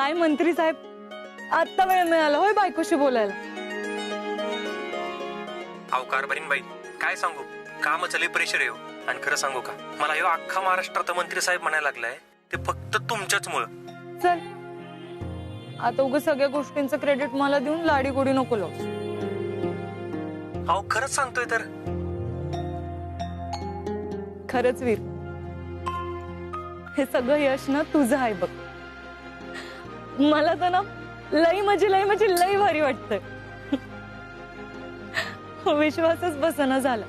काय मंत्री साहेब, आता वेळ मिळाला होय बायकोशी बोलायला? अहो कारभारीन काय सांगू, कामच लय प्रेशर येऊ. आणि खरं सांगू का, मला ह्यो अख्खा महाराष्ट्रात मंत्री साहेब म्हणायला लागलाय ते फक्त तुमच्याच मुळे. चल आता उगाच सगळ्या गोष्टींचं क्रेडिट मला देऊन लाडी गोडी नको लावू. अहो खरंच सांगतोय तर. खरंच वीर, हे सगळं यश ना तुझं आहे बघ. मला तर ना लई लई भारी वाटतंय. विश्वासच बसना झाला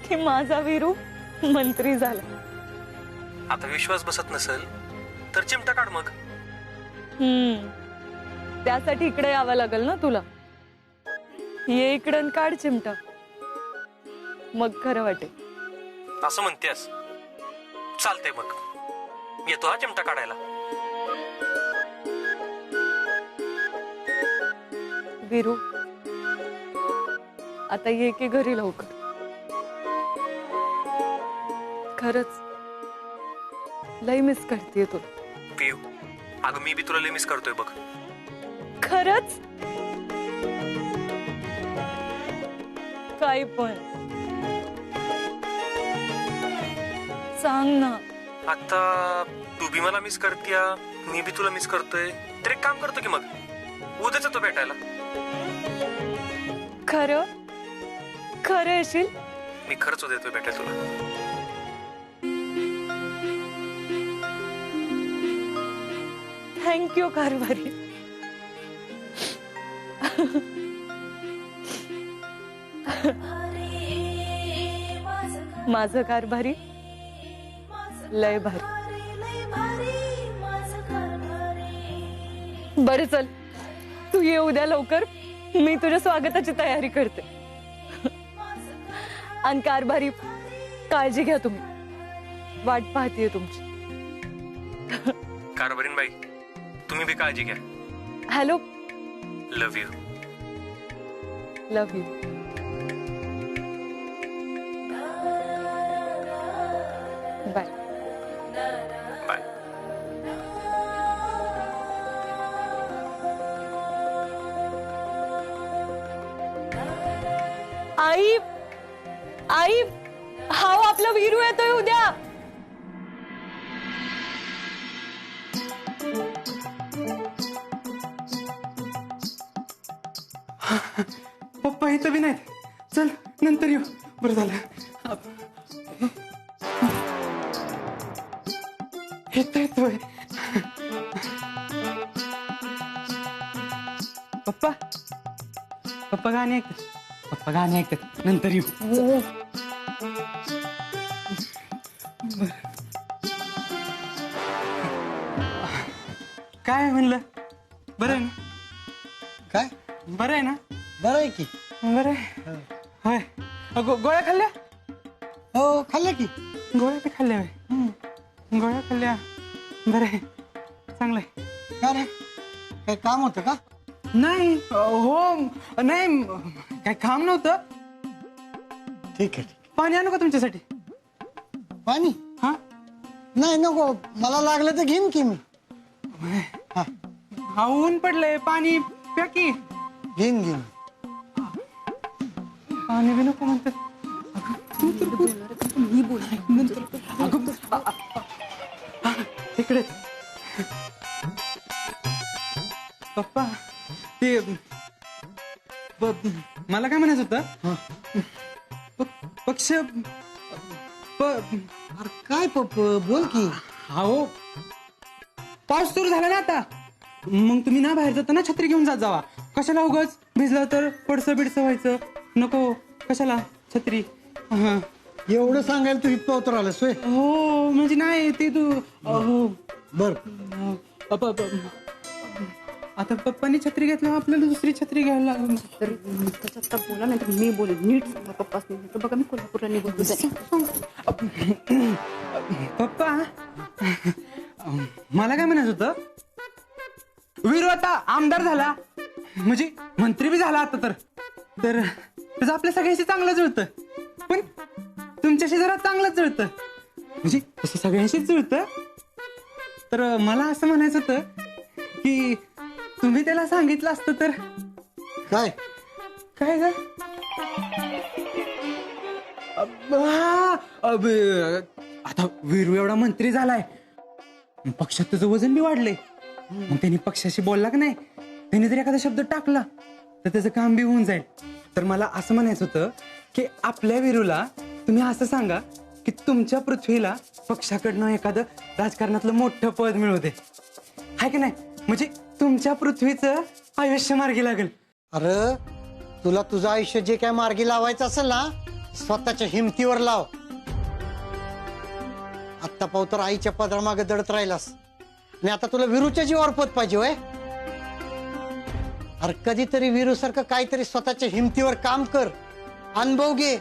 की माझा वीरू मंत्री झाला. आता विश्वास बसत नसेल तर चिमटा काढ मग. त्यासाठी इकडे यावं लागेल ना तुला. ये इकडं काढ चिमटा, मग खरं वाटेल. असं म्हणतेस? चालतंय मग, येतो हा चिमटा काढायला. वीरू आता ये की घरी लवकर. खरंच लई मिस करतेय तुला. पियू, अगं मी बी तुला लय मिस करतोय बघ. खरंच? काय पण सांग ना. आता तू बी मला मिस करतीया, मी बी तुला मिस करतोय. तर एक काम करतो की मग उद्याच येतो भेटायला. खरं खरं येशील? मी खरंच उद्या येतोय भेटायला तुला. थँक्यू कारभारी. माझं कारभारी लय भारी. बरं चल, तू ये उद्या लवकर, मी तुझ्या स्वागताची तयारी करते. आणि कारभारी काळजी घ्या तुम्ही, वाट पाहतीये तुमची. कारभारीन बाई तुम्ही बी काळजी घ्या. Hello. Love you. Love you. Bye. Bye. आई आई, हा आपला वीरू येतोय उद्या. पप्पा इथं बी नाहीत. चल नंतर येऊ. बरं झालं येतोय. पप्पा पप्पा गाणे ऐकतात. पप्पा गाणे ऐकतात, नंतर येऊ. काय म्हणलं? बरं आहे ना? काय बरं आहे ना? बरं आहे की. बरं आहे. होय. गोळ्या खाल्ल्या? हो खाल्लं की. गोळ्या बी खाल्ल्या होय. गोळ्या खाल्ल्या. बरं आहे, चांगलं आहे. का रे, काही काम होतं का? नाही हो, नाही काय काम नव्हतं. ठीक आहे. पाणी आणू का तुमच्यासाठी? पाणी? हा नाही नको, मला लागलं तर घेईन की मी. हा ऊन पडलंय, पाणी प्या की. घेईन. पाणी बी नको म्हणतात. इकडे पप्पा ते मला काय म्हणायचं होतं, पक्ष अरे काय पप्प बोल की. हो पाऊस सुरू झाला ना आता, मग तुम्ही ना बाहेर जाताना छत्री घेऊन जात जावा. कशाला उगाच भिजलं तर पडसं बिडसं व्हायचं नको. कशाला छत्री. हा एवढं सांगायला तू इथं उतर आलास होय? हो म्हणजे नाही ते तू हो बर. आता पप्पांनी छत्री घेतल्यावर आपल्याला दुसरी छत्री घ्यायला लागली. त्याच्यात बोला नाही तर मी बोलेन. नीट सांगा पप्पाच नाही तर बघा मी कोल्हापूरला निघून. पप्पा मला काय म्हणायचं होतं, वीरू आता आमदार झाला म्हणजे मंत्री बी झाला आता, तर त्याचं आपल्या सगळ्यांशी चांगलं जुळतं. पण तुमच्याशी जरा चांगलंच जुळतं, म्हणजे तसं सगळ्यांशीच जुळतं. तर मला असं म्हणायचं होतं की तुम्ही त्याला सांगितलं असतं तर. काय काय ग? आता वीरू एवढा मंत्री झालाय, पक्षात तुझं वजन बी वाढलंय. मग त्यांनी पक्षाशी बोलला की नाही, त्यांनी जर एखादा शब्द टाकला तर त्याचं काम बी होऊन जाईल. तर मला असं म्हणायचं होतं की आपल्या वीरूला तुम्ही असं सांगा की तुमच्या पृथ्वीला पक्षाकडनं एखादं राजकारणातलं मोठं पद मिळू दे, हाय की नाही? म्हणजे तुमच्या पृथ्वीचं आयुष्य मार्गी लागेल. अरे तुला तुझं आयुष्य जे काय मार्गी लावायचं असेल ना, स्वतःच्या हिमतीवर लाव. आत्ता पाहू तर आईच्या पदरामागे दडत राहिलास आणि आता तुला विरूच्या जीवावर पद पाहिजे होय. अरे कधीतरी विरू सारखं काहीतरी स्वतःच्या हिमतीवर काम कर, अनुभव घे,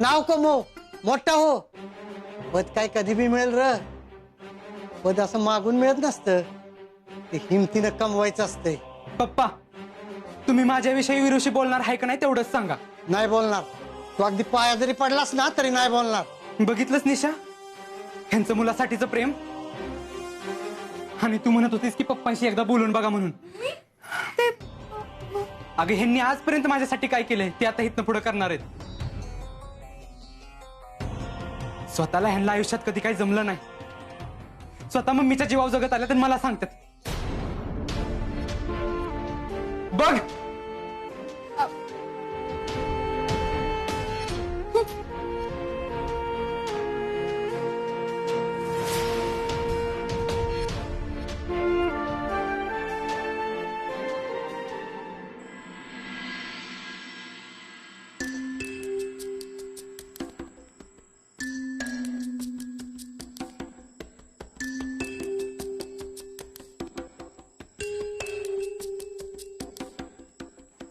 नाव कमव, मोठा हो. पद काय कधी बी मिळेल र. पद असं मागून मिळत नसतं, ते हिमतीनं कमवायचं असतंय. पप्पा, तुम्ही माझ्याविषयी वीरूशी बोलणार आहे का नाही तेवढंच सांगा. नाही बोलणार. तू अगदी पाया जरी पडलास ना तरी नाही बोलणार. बघितलंच निशा, ह्यांचं मुलासाठीचं प्रेम. आणि तू म्हणत होतीस की पप्पांशी एकदा बोलून बघा म्हणून. अगं ह्यांनी आजपर्यंत माझ्यासाठी काय केलंय ते आता इथनं पुढे करणार आहेत. स्वतःला ह्यांना आयुष्यात कधी काही जमलं नाही, स्वतः मम्मीच्या जीवावर जगत आल्या तर मला सांगतात. बघ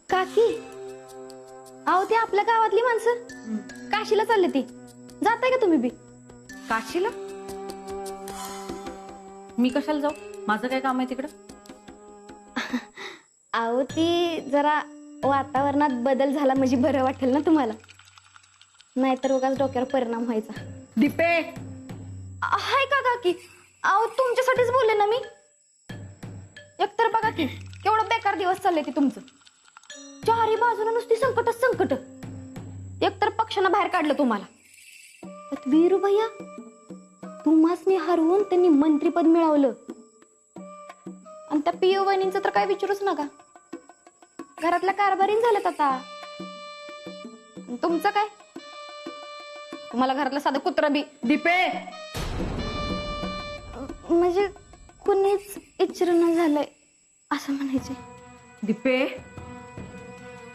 काकी, अहो ते आपल्या गावातली माणसं काशीला चालले. ती जाताय का तुम्ही बी? काशीला? मी कशाला जाऊ? माझं काय काम आहे तिकडं? अहो ती जरा वातावरणात बदल झाला म्हणजे बरं वाटेल ना तुम्हाला, नाहीतर उगाच डोक्यावर परिणाम व्हायचा. दीपे, हाय का काकी? अहो तुमच्यासाठीच बोलले ना मी. एकतर बघा की केवढं बेकार दिवस चालले ते तुमचं. चारी बाजूला नुसती संकटच संकट. एकतर पक्षानं बाहेर काढलं तुम्हाला, वीरू भैया तुम्हासनी हरवून त्यांनी मंत्रीपद मिळवलं. आणि त्या पिओ वहिनींचं तर काय विचारूच नका, घरातल्या कारभारीन झाल्यात आता. तुमचं काय? तुम्हाला घरातलं साधं कुत्र बी. दीपे, म्हणजे कुणीच इचरण झालंय असं म्हणायचंय. दीपे,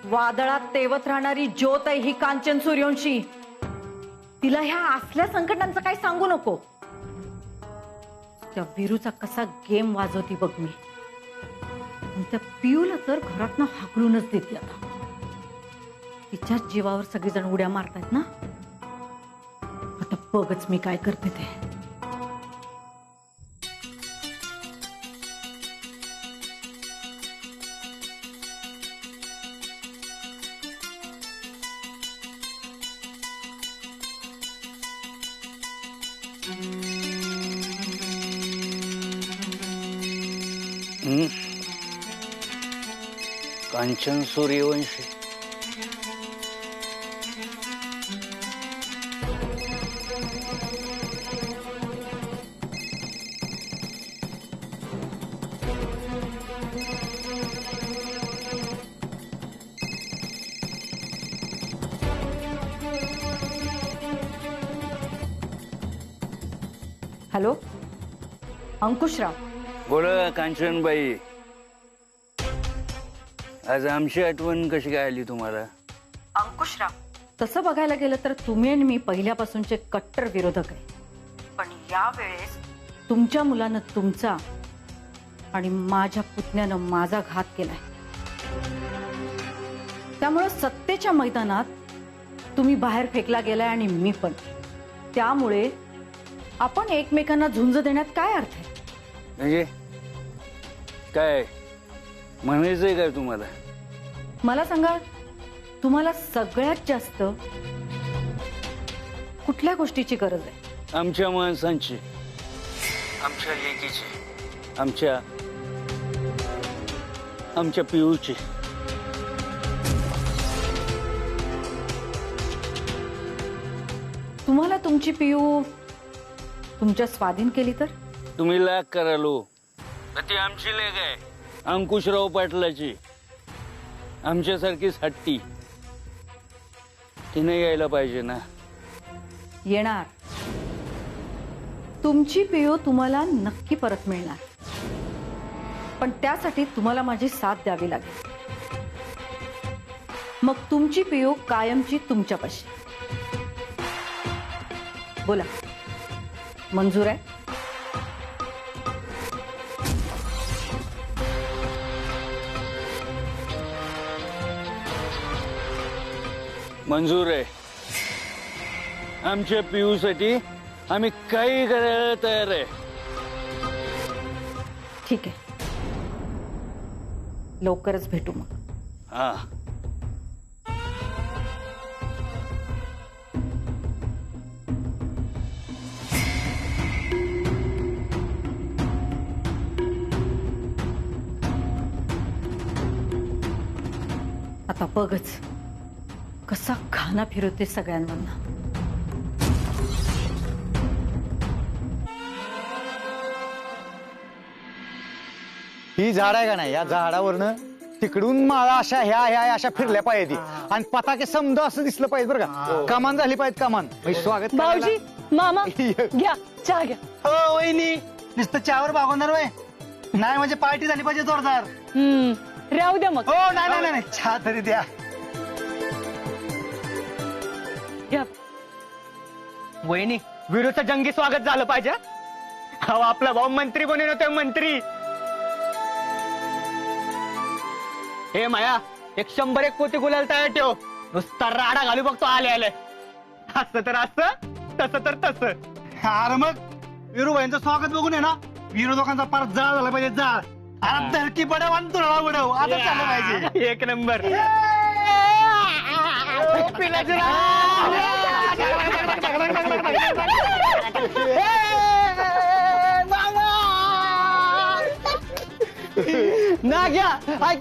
वादळात तेवत राहणारी ज्योत आहे ही कांचन सूर्यवंशी. तिला ह्या असल्या संकटांचं काही सांगू नको. त्या वीरूचा कसा गेम वाजवती बघ मी. आणि त्या पियूला तर घरातनं हाकलूनच देते आता. तिच्याच जीवावर सगळेजण उड्या मारतायत ना. आता बघच मी काय करते ते. कांचन सूर्यवंशी. हॅलो, अंकुशराव. बोला कांचनबाई, आज आमची आठवण कशी काय आली तुम्हाला? अंकुशराव, तसं बघायला गेलं तर तुम्ही आणि मी पहिल्यापासूनचे कट्टर विरोधक आहे. पण यावेळेस तुमच्या मुलानं तुमचा आणि माझ्या पुतण्यानं माझा घात केलाय. त्यामुळे सत्तेच्या मैदानात तुम्ही बाहेर फेकला गेलाय आणि मी पण. त्यामुळे आपण एकमेकांना झुंज देण्यात काय अर्थ आहे? म्हणजे काय म्हणायचंय काय तुम्हाला? मला सांगा, तुम्हाला सगळ्यात जास्त कुठल्या गोष्टीची गरज आहे? आमच्या माणसांची, आमच्या लेकीची, आमच्या पियूची. तुम्हाला तुमची पियू तुमच्या स्वाधीन केली तर? तुम्ही लाग करालो ती आमची लेक आहे, अंकुशराव पाटलाची. आमच्यासारखीच हट्टी. तिने यायला पाहिजे ना. येणार. तुमची पियू तुम्हाला नक्की परत मिळणार, पण त्यासाठी तुम्हाला माझी साथ द्यावी लागेल. मग तुमची पियू कायमची तुमच्यापाशी. बोला, मंजूर आहे? मंजूर आहे. आमच्या पियूसाठी आम्ही काही करायला तयार आहे. ठीक आहे, लवकरच भेटू मग. हा. आता बघच कसा घाणा फिरवते सगळ्यांना. ही झाड आहे का नाही, या झाडावरनं तिकडून माळा अशा ह्या अशा फिरल्या पाहिजे आणि पताके समजा असं दिसलं पाहिजे बरं का. कमान झाली पाहिजे, कमान. म्हणजे स्वागत करायला. भाऊजी, मामा घ्या चहा घ्या. हो वहिनी, नुसतं चहावर भागवणार वय नाही, म्हणजे पार्टी झाली पाहिजे जोरदार. राहू द्या मग. हो नाही नाही नाही, चहा तरी द्या. घ्या. वहिनी, विरोधचं जंगी स्वागत झालं पाहिजे. अहो आपला भाऊ मंत्री बनवून होते, मंत्री. हे माया, 101 पोती गुलाल तयार ठेव. नुसता राडा घालू बघतो आले आले. असं तर असं, तसं तर तसं. अरे मग विरुबाईंचं स्वागत बघून आहे ना, विरोधकांचा पार जाळ झाला पाहिजे, जाळ. अरे धरकी बडव आणि तुळा बडव आता चाललं पाहिजे. एक नंबर. ना घ्या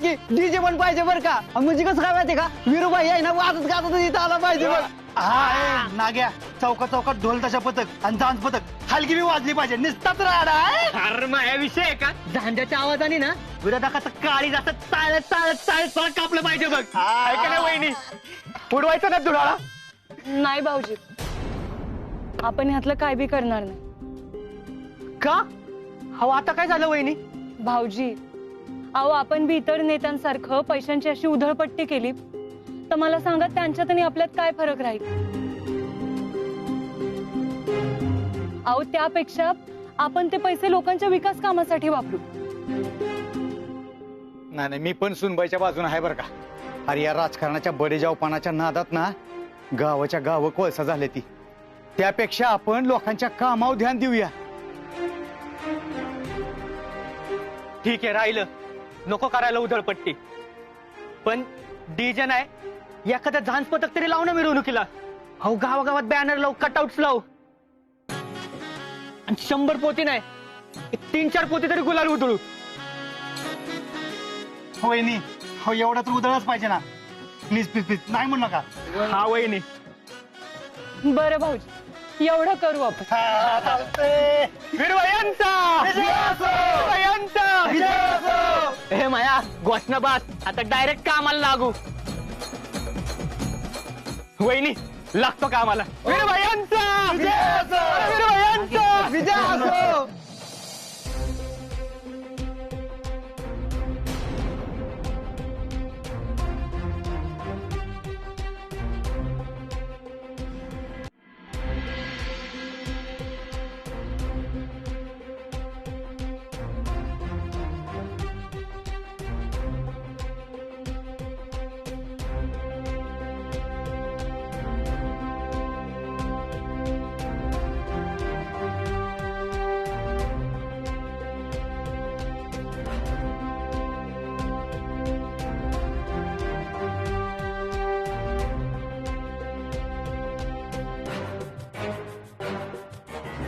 की डीजे पण पाहिजे बरं का. म्हणजे कसं काय माहितीये का, विरुबाई आहे ना वाजत गाजत इथं आला पाहिजे बघ. हा नाग्या, चौकात चौकात ढोल ताशा पथक आणि डान्स पथक हलकी बी वाजली पाहिजे. निसताच राडा. अरे माया विषय आहे का, झांजाच्या आवाजाने ना विरोधकाचं काळी जास्त चालत चालत चालत चालत कापलं पाहिजे बघ. ऐका ना वहिनी, उडवायचं ना धुराळा. नाही भाऊजी, आपण ह्यातलं काय बी करणार नाही. का? हो आता काय झालं वहिनी? भाऊजी, अहो आपण बी इतर नेत्यांसारखं पैशांची अशी उधळपट्टी केली तर मला सांगा त्यांच्यात आणि आपल्यात काय फरक राहील? अहो त्यापेक्षा आपण ते पैसे लोकांच्या विकास कामासाठी वापरू. नाही मी पण सुनबाईच्या बाजूने आहे बरं का. अरे या राजकारणाच्या बडेजावपणाच्या नादात ना गावाच्या गाव कोळसा झाले ती. त्यापेक्षा आपण लोकांच्या कामावर ध्यान देऊया. ठीक आहे, राहिलं. नको करायला उधळपट्टी, पण डीजे नाही एखाद्या झांज पथक तरी लावू ना मिरवणुकीला. अहो गावागावात बॅनर लावू, कटआउट्स लावू. आणि 100 पोती नाही, 3-4 पोती तरी गुलाल उधळू. वहिनी, हो एवढा तर उधळच पाहिजे ना. प्लीज प्लीज प्लीज, नाही म्हणू नका. हा वहिनी. बरं भाऊजी, एवढं करू आपण. विरवयांचा हे माया घोषणा बात. आता डायरेक्ट कामाला लागू. वहिनी लागतो कामाला. विरवयांचा विजय असो.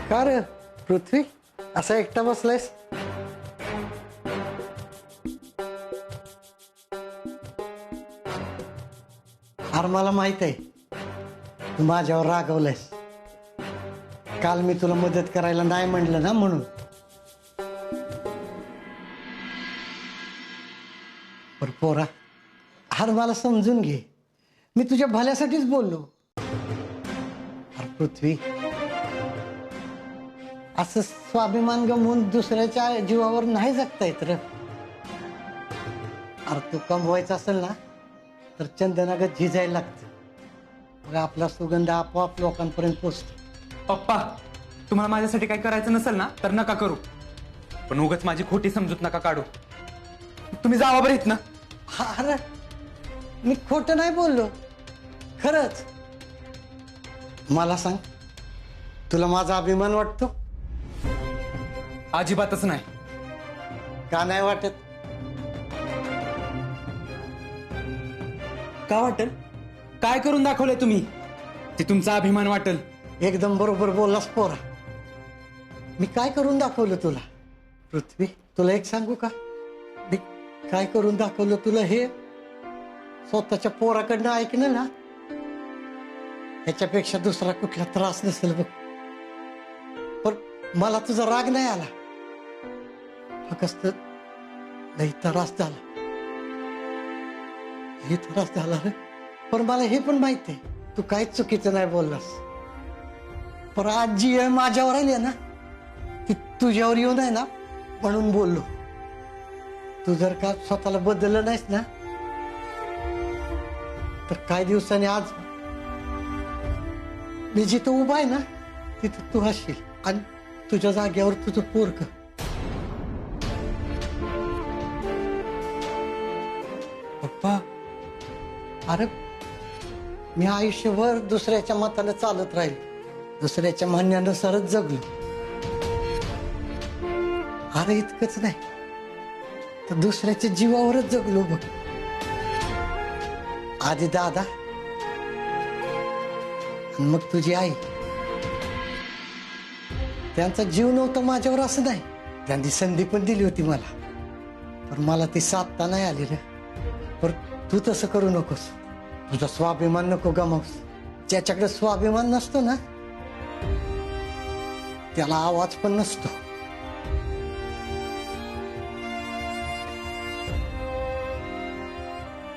का रे पृथ्वी, असा एकटा बसलायस? अरे मला माहित आहे तू माझ्यावर रागवलंयस. काल मी तुला मदत करायला नाही म्हणलं ना म्हणून. पर पोरा, अरे मला समजून घे, मी तुझ्या भल्यासाठीच बोललो. अरे पृथ्वी, असं स्वाभिमान गमवून दुसऱ्याच्या जीवावर नाही जगता येत रे. अरे तू कमवायचं असेल ना तर चंदनागत झिजायला लागतं. मग आपला सुगंध आपोआप लोकांपर्यंत पोचतो. पप्पा, तुम्हाला माझ्यासाठी काही करायचं नसेल ना तर नका करू, पण उगाच माझी खोटी समजूत नका काढू. तुम्ही जावा बरं इथनं. अरे मी खोटं नाही बोललो, खरंच. मला सांग, तुला माझा अभिमान वाटतो? अजिबातच नाही. का नाही वाटत? का वाटेल? काय करून दाखवलंय तुम्ही ते तुमचा अभिमान वाटेल? एकदम बरोबर बोललास पोरा. मी काय करून दाखवलं तुला? पृथ्वी, तुला एक सांगू का, मी काय करून दाखवलं तुला हे स्वतःच्या पोराकडनं ऐकणं ना, ह्याच्यापेक्षा दुसरा कुठला त्रास नसेल बघ. पण मला तुझा राग नाही आला, फक्त लई त्रास झाला, लई त्रास झाला रे. पण मला हे पण माहित आहे तू काहीच चुकीचं नाही बोललास. पण आज जी आहे माझ्यावर आली आहे ना, ती तुझ्यावर येऊन आहे ना म्हणून बोललो. तू जर का स्वतःला बदललं नाहीस ना तर काही दिवसांनी आज मी जिथं उभा आहे ना तिथं तू असशील आणि तुझ्या जागेवर तुझं पोरग. पप्पा, अरे मी आयुष्यभर दुसऱ्याच्या मतानं चालत राहील, दुसऱ्याच्या म्हणण्यानुसारच जगलो. अरे इतकंच नाही तर दुसऱ्याच्या जीवावरच जगलो बघ. आधी दादा आणि मग तुझी आई. त्यांचा जीव नव्हता माझ्यावर असं नाही, त्यांनी संधी पण दिली होती मला, पण मला ती साधता नाही आली रे. पण तू तसं करू नकोस, तुझा स्वाभिमान नको गमावस. ज्याच्याकडे स्वाभिमान नसतो ना त्याला आवाज पण नसतो.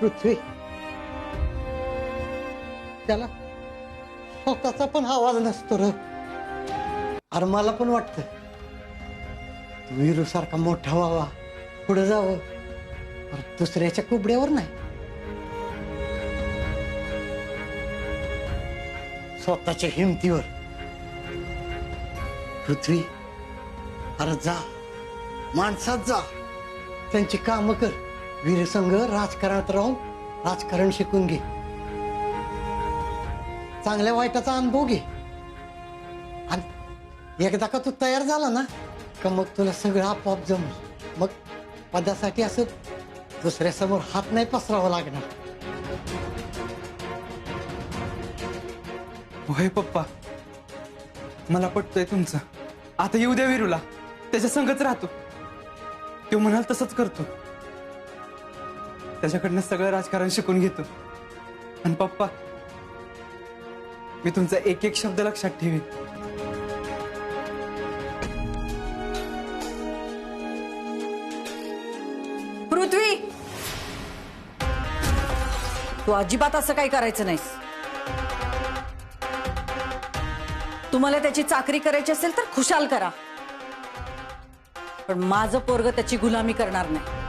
पृथ्वी, त्याला स्वतःचा पण आवाज नसतो रे. अरे मला पण वाटतं तू वीरू सारखा मोठा व्हावा, पुढे जावं, दुसऱ्याच्या कुबड्यावर नाही, स्वतःच्या हिमतीवर. पृथ्वी, अरे जा, माणसात जा, त्यांची कामं कर. वीरसंघ राजकारणात राहून राजकारण शिकून घे, चांगल्या वाईटाचा अनुभव घे. आणि एकदा का तू तयार झाला ना का मग तुला सगळं आपोआप जमलं. मग पदासाठी असं दुसऱ्यासमोर हात नाही पसरावा लागणार. होय पप्पा, मला पटतंय तुमचं. आता येऊ द्या वीरूला, त्याच्या संगच राहतो, तो म्हणाल तसंच करतो, त्याच्याकडनं सगळं राजकारण शिकून घेतो. आणि पप्पा, मी तुमचा एक एक शब्द लक्षात ठेवीन. पृथ्वी, तू अजिबात असं काही करायचं नाहीस. तुम्हाला त्याची चाकरी करायची असेल तर खुशाल करा, पण माझं पोरग त्याची गुलामी करणार नाही.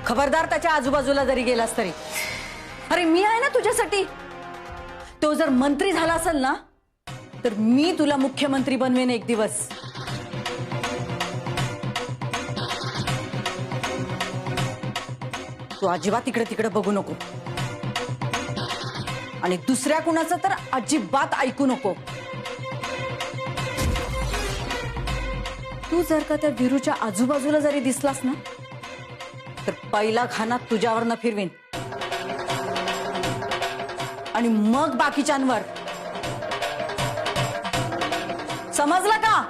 खबरदार त्याच्या आजूबाजूला जरी गेलास तरी. अरे मी आहे ना तुझ्यासाठी. तो जर मंत्री झाला असेल ना तर मी तुला मुख्यमंत्री बनवेन एक दिवस. तू अजिबात इकडे तिकडे बघू नको आणि दुसऱ्या कुणाचं तर अजिबात ऐकू नको. तू जर का त्या वीरूच्या आजूबाजूला जरी दिसलास ना तर पहिला घाना तुझ्यावर फिरवीन आणि मग बाकीच्यांवर. समजलं का?